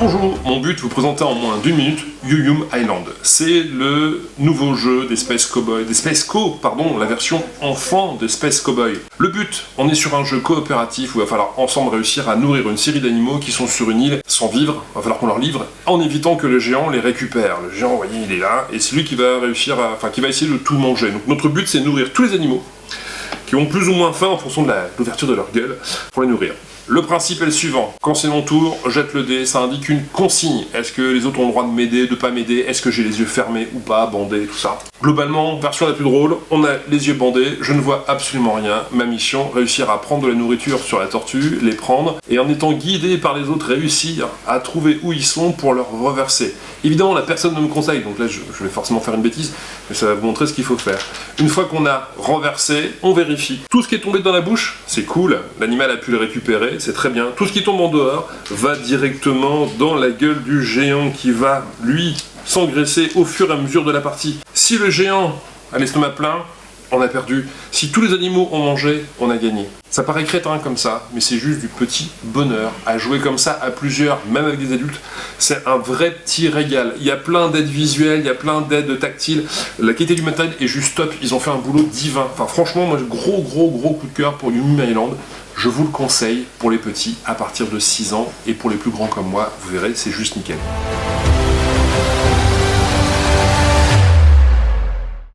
Bonjour, mon but vous présenter en moins d'une minute Yum Island. C'est le nouveau jeu des Space Cowboy, la version enfant de Space Cowboy. Le but, on est sur un jeu coopératif où il va falloir ensemble réussir à nourrir une série d'animaux qui sont sur une île sans vivre, il va falloir qu'on leur livre, en évitant que le géant les récupère. Le géant, vous voyez, il est là, et c'est lui qui va qui va essayer de tout manger. Donc notre but, c'est nourrir tous les animaux qui ont plus ou moins faim en fonction de l'ouverture de leur gueule pour les nourrir. Le principe est le suivant, quand c'est mon tour, jette le dé, ça indique une consigne. Est-ce que les autres ont le droit de m'aider, de pas m'aider? Est-ce que j'ai les yeux fermés ou pas, bandés, tout ça? Globalement, version la plus drôle, on a les yeux bandés, je ne vois absolument rien. Ma mission, réussir à prendre de la nourriture sur la tortue, les prendre, et en étant guidé par les autres, réussir à trouver où ils sont pour leur reverser. Évidemment, la personne ne me conseille, donc là je vais forcément faire une bêtise, mais ça va vous montrer ce qu'il faut faire. Une fois qu'on a renversé, on vérifie. Tout ce qui est tombé dans la bouche, c'est cool, l'animal a pu le récupérer, c'est très bien. Tout ce qui tombe en dehors va directement dans la gueule du géant qui va, lui, s'engraisser au fur et à mesure de la partie. Si le géant a l'estomac plein, on a perdu. Si tous les animaux ont mangé, on a gagné. Ça paraît crétin comme ça, mais c'est juste du petit bonheur. À jouer comme ça à plusieurs, même avec des adultes, c'est un vrai petit régal. Il y a plein d'aides visuelles, il y a plein d'aides tactiles. La qualité du matériel est juste top, ils ont fait un boulot divin. Enfin franchement, moi gros coup de cœur pour Yum Island. Je vous le conseille pour les petits à partir de 6 ans, et pour les plus grands comme moi, vous verrez, c'est juste nickel.